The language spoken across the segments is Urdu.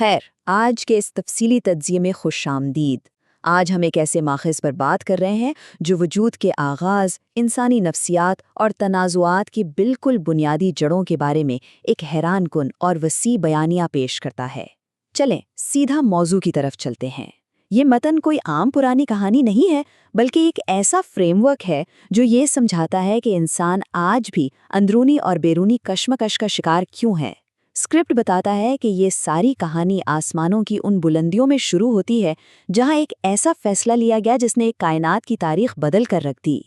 خیر، آج کے اس تفصیلی تجزیے میں خوش آمدید۔ آج ہم ایک ایسے ماخذ پر بات کر رہے ہیں جو وجود کے آغاز، انسانی نفسیات اور تنازعات کی بالکل بنیادی جڑوں کے بارے میں ایک حیران کن اور وسیع بیانیہ پیش کرتا ہے۔ چلیں سیدھا موضوع کی طرف چلتے ہیں۔ یہ متن کوئی عام پرانی کہانی نہیں ہے، بلکہ ایک ایسا فریم ورک ہے جو یہ سمجھاتا ہے کہ انسان آج بھی اندرونی اور بیرونی کشمکش کا شکار کیوں ہے۔ اسکرپٹ بتاتا ہے کہ یہ ساری کہانی آسمانوں کی ان بلندیوں میں شروع ہوتی ہے جہاں ایک ایسا فیصلہ لیا گیا جس نے ایک کائنات کی تاریخ بدل کر رکھ دی۔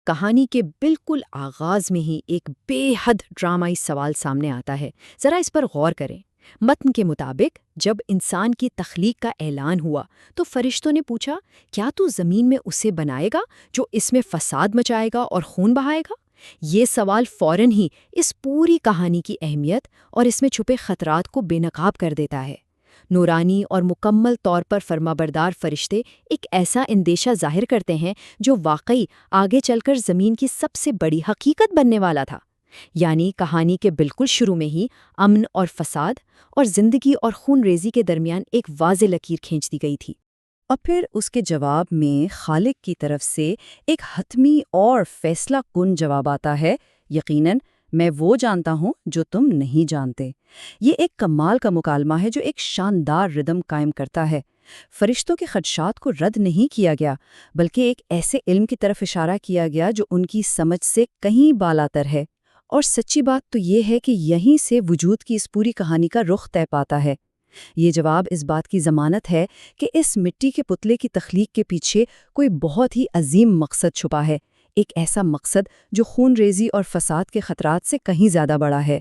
کہانی کے بالکل آغاز میں ہی ایک بے حد ڈرامائی سوال سامنے آتا ہے، ذرا اس پر غور کریں۔ متن کے مطابق جب انسان کی تخلیق کا اعلان ہوا تو فرشتوں نے پوچھا، کیا تو زمین میں اسے بنائے گا جو اس میں فساد مچائے گا اور خون بہائے گا؟ یہ سوال فوراً ہی اس پوری کہانی کی اہمیت اور اس میں چھپے خطرات کو بے نقاب کر دیتا ہے۔ نورانی اور مکمل طور پر فرمانبردار فرشتے ایک ایسا اندیشہ ظاہر کرتے ہیں جو واقعی آگے چل کر زمین کی سب سے بڑی حقیقت بننے والا تھا۔ یعنی کہانی کے بالکل شروع میں ہی امن اور فساد اور زندگی اور خون ریزی کے درمیان ایک واضح لکیر کھینچ دی گئی تھی۔ اور پھر اس کے جواب میں خالق کی طرف سے ایک حتمی اور فیصلہ کن جواب آتا ہے، یقیناً میں وہ جانتا ہوں جو تم نہیں جانتے۔ یہ ایک کمال کا مکالمہ ہے جو ایک شاندار ردم قائم کرتا ہے۔ فرشتوں کے خدشات کو رد نہیں کیا گیا، بلکہ ایک ایسے علم کی طرف اشارہ کیا گیا جو ان کی سمجھ سے کہیں بالاتر ہے۔ اور سچی بات تو یہ ہے کہ یہیں سے وجود کی اس پوری کہانی کا رخ طے پاتا ہے۔ یہ جواب اس بات کی ضمانت ہے کہ اس مٹی کے پتلے کی تخلیق کے پیچھے کوئی بہت ہی عظیم مقصد چھپا ہے، ایک ایسا مقصد جو خون ریزی اور فساد کے خطرات سے کہیں زیادہ بڑا ہے۔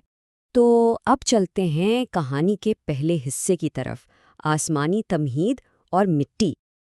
تو اب چلتے ہیں کہانی کے پہلے حصے کی طرف، آسمانی تمہید اور مٹی۔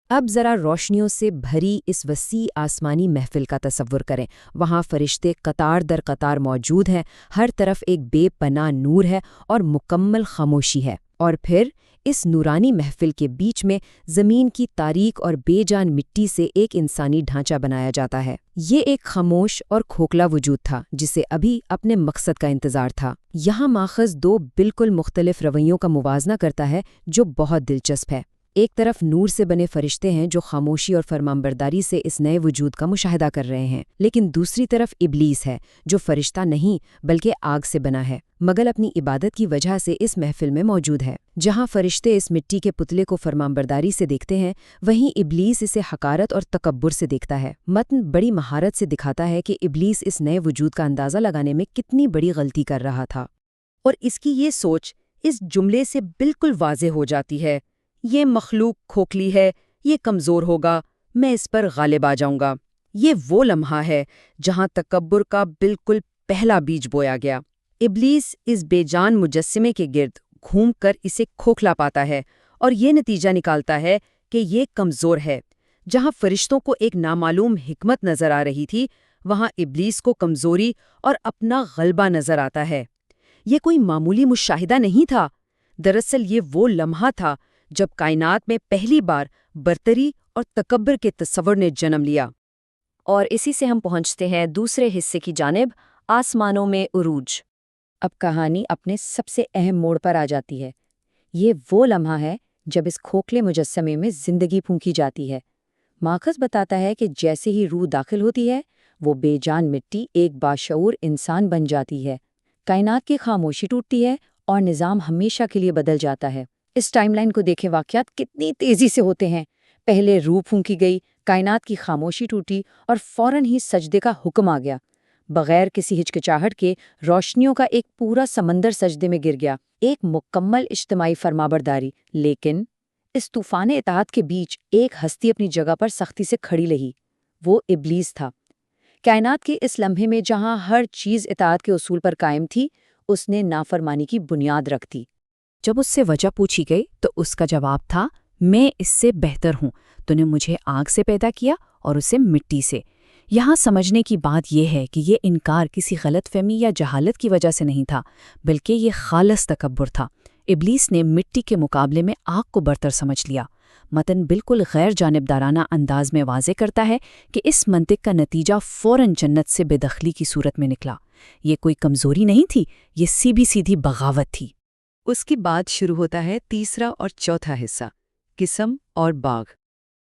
اب ذرا روشنیوں سے بھری اس وسیع آسمانی محفل کا تصور کریں۔ وہاں فرشتے قطار در قطار موجود ہیں، ہر طرف ایک بے پناہ نور ہے اور مکمل خاموشی ہے۔ اور پھر اس نورانی محفل کے بیچ میں زمین کی تاریک اور بے جان مٹی سے ایک انسانی ڈھانچہ بنایا جاتا ہے۔ یہ ایک خاموش اور کھوکھلا وجود تھا جسے ابھی اپنے مقصد کا انتظار تھا۔ یہاں ماخذ دو بالکل مختلف رویوں کا موازنہ کرتا ہے جو بہت دلچسپ ہے۔ ایک طرف نور سے بنے فرشتے ہیں جو خاموشی اور فرمانبرداری سے اس نئے وجود کا مشاہدہ کر رہے ہیں، لیکن دوسری طرف ابلیس ہے جو فرشتہ نہیں بلکہ آگ سے بنا ہے، مگر اپنی عبادت کی وجہ سے اس محفل میں موجود ہے۔ جہاں فرشتے اس مٹی کے پتلے کو فرمانبرداری سے دیکھتے ہیں، وہیں ابلیس اسے حقارت اور تکبر سے دیکھتا ہے۔ متن بڑی مہارت سے دکھاتا ہے کہ ابلیس اس نئے وجود کا اندازہ لگانے میں کتنی بڑی غلطی کر رہا تھا، اور اس کی یہ سوچ اس جملے سے بالکل واضح ہو جاتی ہے، یہ مخلوق کھوکھلی ہے، یہ کمزور ہوگا، میں اس پر غالب آ جاؤں گا۔ یہ وہ لمحہ ہے جہاں تکبر کا بالکل پہلا بیج بویا گیا۔ ابلیس اس بے جان مجسمے کے گرد گھوم کر اسے کھوکھلا پاتا ہے اور یہ نتیجہ نکالتا ہے کہ یہ کمزور ہے۔ جہاں فرشتوں کو ایک نامعلوم حکمت نظر آ رہی تھی، وہاں ابلیس کو کمزوری اور اپنا غلبہ نظر آتا ہے۔ یہ کوئی معمولی مشاہدہ نہیں تھا، دراصل یہ وہ لمحہ تھا جب کائنات میں پہلی بار برتری اور تکبر کے تصور نے جنم لیا۔ اور اسی سے ہم پہنچتے ہیں دوسرے حصے کی جانب، آسمانوں میں عروج۔ اب کہانی اپنے سب سے اہم موڑ پر آ جاتی ہے۔ یہ وہ لمحہ ہے جب اس کھوکھلے مجسمے میں زندگی پھونکی جاتی ہے۔ ماخذ بتاتا ہے کہ جیسے ہی روح داخل ہوتی ہے، وہ بے جان مٹی ایک باشعور انسان بن جاتی ہے۔ کائنات کی خاموشی ٹوٹتی ہے اور نظام ہمیشہ کے لیے بدل جاتا ہے۔ اس ٹائم لائن کو دیکھیں، واقعات کتنی تیزی سے ہوتے ہیں۔ پہلے روح پھونکی گئی، کائنات کی خاموشی ٹوٹی اور فوراً ہی سجدے کا حکم آ گیا۔ بغیر کسی ہچکچاہٹ کے روشنیوں کا ایک پورا سمندر سجدے میں گر گیا، ایک مکمل اجتماعی فرمانبرداری۔ لیکن اس طوفان اطاعت کے بیچ ایک ہستی اپنی جگہ پر سختی سے کھڑی رہی، وہ ابلیس تھا۔ کائنات کے اس لمحے میں جہاں ہر چیز اطاعت کے اصول پر قائم تھی، اس نے نافرمانی کی بنیاد رکھ دی۔ جب اس سے وجہ پوچھی گئی تو اس کا جواب تھا، میں اس سے بہتر ہوں، تو نے مجھے آگ سے پیدا کیا اور اسے مٹی سے۔ یہاں سمجھنے کی بات یہ ہے کہ یہ انکار کسی غلط فہمی یا جہالت کی وجہ سے نہیں تھا، بلکہ یہ خالص تکبر تھا۔ ابلیس نے مٹی کے مقابلے میں آگ کو برتر سمجھ لیا۔ متن بالکل غیر جانبدارانہ انداز میں واضح کرتا ہے کہ اس منطق کا نتیجہ فوراً جنت سے بے دخلی کی صورت میں نکلا۔ یہ کوئی کمزوری نہیں تھی، یہ سیدھی بغاوت تھی۔ اس کے بعد شروع ہوتا ہے تیسرا اور چوتھا حصہ، قسم اور باغ۔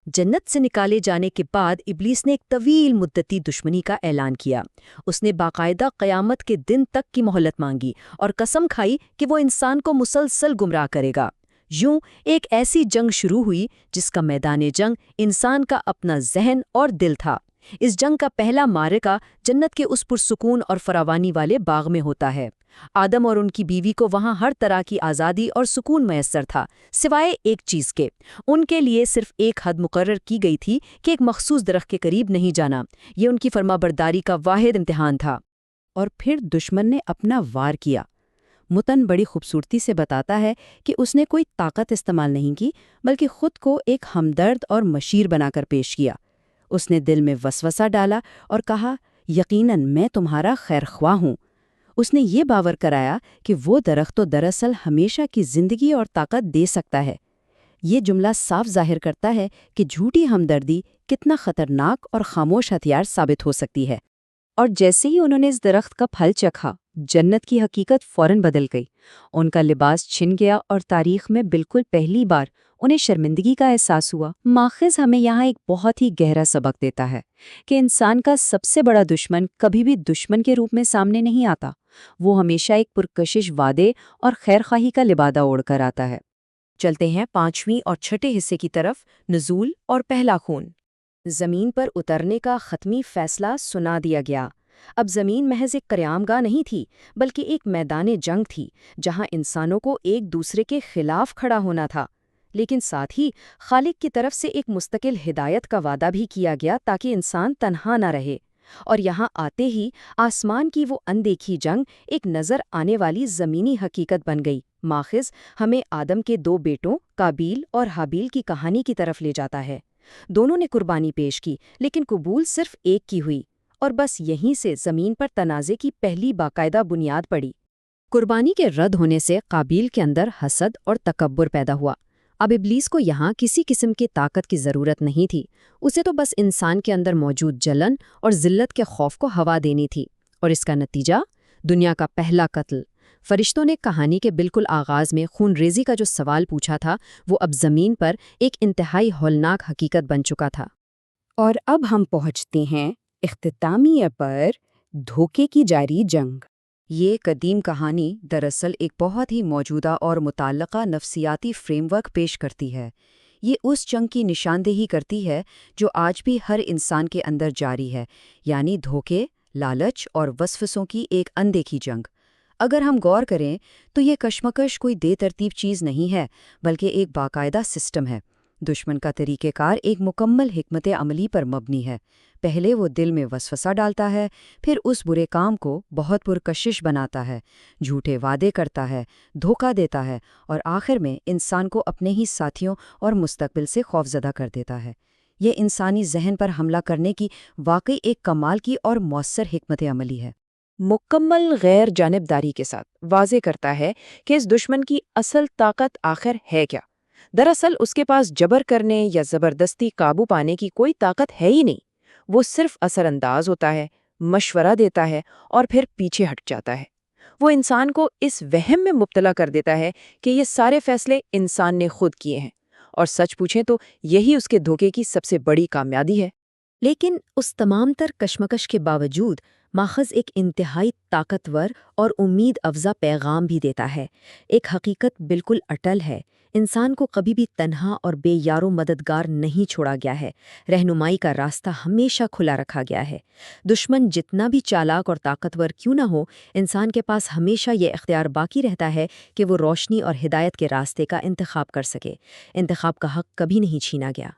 جنت سے نکالے جانے کے بعد ابلیس نے ایک طویل مدتی دشمنی کا اعلان کیا۔ اس نے باقاعدہ قیامت کے دن تک کی مہلت مانگی اور قسم کھائی کہ وہ انسان کو مسلسل گمراہ کرے گا۔ یوں ایک ایسی جنگ شروع ہوئی جس کا میدان جنگ انسان کا اپنا ذہن اور دل تھا۔ اس جنگ کا پہلا معرکہ جنت کے اس پرسکون اور فراوانی والے باغ میں ہوتا ہے۔ آدم اور ان کی بیوی کو وہاں ہر طرح کی آزادی اور سکون میسر تھا، سوائے ایک چیز کے۔ ان کے لیے صرف ایک حد مقرر کی گئی تھی کہ ایک مخصوص درخت کے قریب نہیں جانا۔ یہ ان کی فرمانبرداری کا واحد امتحان تھا۔ اور پھر دشمن نے اپنا وار کیا۔ متن بڑی خوبصورتی سے بتاتا ہے کہ اس نے کوئی طاقت استعمال نہیں کی، بلکہ خود کو ایک ہمدرد اور مشیر بنا کر پیش کیا۔ اس نے دل میں وسوسہ ڈالا اور کہا، یقیناً میں تمہارا خیر خواہ ہوں۔ اس نے یہ باور کرایا کہ وہ درخت تو دراصل ہمیشہ کی زندگی اور طاقت دے سکتا ہے۔ یہ جملہ صاف ظاہر کرتا ہے کہ جھوٹی ہمدردی کتنا خطرناک اور خاموش ہتھیار ثابت ہو سکتی ہے۔ اور جیسے ہی انہوں نے اس درخت کا پھل چکھا، جنت کی حقیقت فوراً بدل گئی۔ ان کا لباس چھن گیا اور تاریخ میں بالکل پہلی بار انہیں شرمندگی کا احساس ہوا۔ ماخذ ہمیں یہاں ایک بہت ہی گہرا سبق دیتا ہے کہ انسان کا سب سے بڑا دشمن کبھی بھی دشمن کے روپ میں سامنے نہیں آتا، وہ ہمیشہ ایک پرکشش وعدے اور خیرخواہی کا لبادہ اوڑھ کر آتا ہے۔ چلتے ہیں پانچویں اور چھٹے حصے کی طرف، نزول اور پہلا خون۔ زمین پر اترنے کا حتمی فیصلہ سنا دیا گیا۔ اب زمین محض ایک قیامگاہ نہیں تھی، بلکہ ایک میدان جنگ تھی، جہاں انسانوں کو ایک دوسرے کے خلاف کھڑا ہونا تھا۔ لیکن ساتھ ہی خالق کی طرف سے ایک مستقل ہدایت کا وعدہ بھی کیا گیا تاکہ انسان تنہا نہ رہے۔ اور یہاں آتے ہی آسمان کی وہ اندیکھی جنگ ایک نظر آنے والی زمینی حقیقت بن گئی۔ ماخذ ہمیں آدم کے دو بیٹوں قابیل اور حابیل کی کہانی کی طرف لے جاتا ہے۔ دونوں نے قربانی پیش کی، لیکن قبول صرف ایک کی ہوئی، اور بس یہیں سے زمین پر تنازع کی پہلی باقاعدہ بنیاد پڑی۔ قربانی کے رد ہونے سے قابیل کے اندر حسد اور تکبر پیدا ہوا۔ اب ابلیس کو یہاں کسی قسم کی طاقت کی ضرورت نہیں تھی، اسے تو بس انسان کے اندر موجود جلن اور ذلت کے خوف کو ہوا دینی تھی، اور اس کا نتیجہ دنیا کا پہلا قتل۔ فرشتوں نے کہانی کے بالکل آغاز میں خون ریزی کا جو سوال پوچھا تھا، وہ اب زمین پر ایک انتہائی ہولناک حقیقت بن چکا تھا۔ اور اب ہم پہنچتے ہیں اختتامیہ پر، دھوکے کی جاری جنگ۔ یہ قدیم کہانی دراصل ایک بہت ہی موجودہ اور متعلقہ نفسیاتی فریم ورک پیش کرتی ہے۔ یہ اس جنگ کی نشاندہی کرتی ہے جو آج بھی ہر انسان کے اندر جاری ہے، یعنی دھوکے، لالچ اور وسوسوں کی ایک اندیکھی جنگ۔ اگر ہم غور کریں تو یہ کشمکش کوئی بے ترتیب چیز نہیں ہے، بلکہ ایک باقاعدہ سسٹم ہے۔ دشمن کا طریقہ کار ایک مکمل حکمت عملی پر مبنی ہے۔ پہلے وہ دل میں وسوسہ ڈالتا ہے، پھر اس برے کام کو بہت پرکشش بناتا ہے، جھوٹے وعدے کرتا ہے، دھوکہ دیتا ہے، اور آخر میں انسان کو اپنے ہی ساتھیوں اور مستقبل سے خوفزدہ کر دیتا ہے۔ یہ انسانی ذہن پر حملہ کرنے کی واقعی ایک کمال کی اور مؤثر حکمت عملی ہے۔ مکمل غیر جانبداری کے ساتھ واضح کرتا ہے کہ اس دشمن کی اصل طاقت آخر ہے کیا۔ دراصل اس کے پاس جبر کرنے یا زبردستی قابو پانے کی کوئی طاقت ہے ہی نہیں۔ وہ صرف اثر انداز ہوتا ہے، مشورہ دیتا ہے اور پھر پیچھے ہٹ جاتا ہے۔ وہ انسان کو اس وہم میں مبتلا کر دیتا ہے کہ یہ سارے فیصلے انسان نے خود کیے ہیں، اور سچ پوچھیں تو یہی اس کے دھوکے کی سب سے بڑی کامیابی ہے۔ لیکن اس تمام تر کشمکش کے باوجود ماخذ ایک انتہائی طاقتور اور امید افزا پیغام بھی دیتا ہے۔ ایک حقیقت بالکل اٹل ہے، انسان کو کبھی بھی تنہا اور بے یار و مددگار نہیں چھوڑا گیا ہے، رہنمائی کا راستہ ہمیشہ کھلا رکھا گیا ہے۔ دشمن جتنا بھی چالاک اور طاقتور کیوں نہ ہو، انسان کے پاس ہمیشہ یہ اختیار باقی رہتا ہے کہ وہ روشنی اور ہدایت کے راستے کا انتخاب کر سکے۔ انتخاب کا حق کبھی نہیں چھینا گیا۔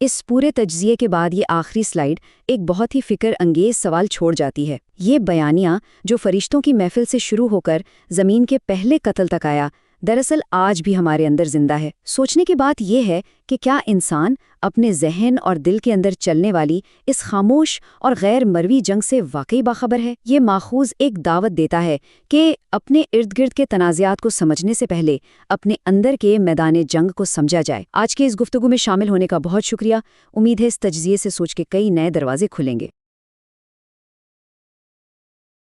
اس پورے تجزیے کے بعد یہ آخری سلائیڈ ایک بہت ہی فکر انگیز سوال چھوڑ جاتی ہے۔ یہ بیانیہ جو فرشتوں کی محفل سے شروع ہو کر زمین کے پہلے قتل تک آیا، دراصل آج بھی ہمارے اندر زندہ ہے۔ سوچنے کی بات یہ ہے کہ کیا انسان اپنے ذہن اور دل کے اندر چلنے والی اس خاموش اور غیر مروی جنگ سے واقعی باخبر ہے؟ یہ ماخوذ ایک دعوت دیتا ہے کہ اپنے ارد گرد کے تنازعات کو سمجھنے سے پہلے اپنے اندر کے میدان جنگ کو سمجھا جائے۔ آج کے اس گفتگو میں شامل ہونے کا بہت شکریہ۔ امید ہے اس تجزیے سے سوچ کے کئی نئے دروازے کھلیں گے۔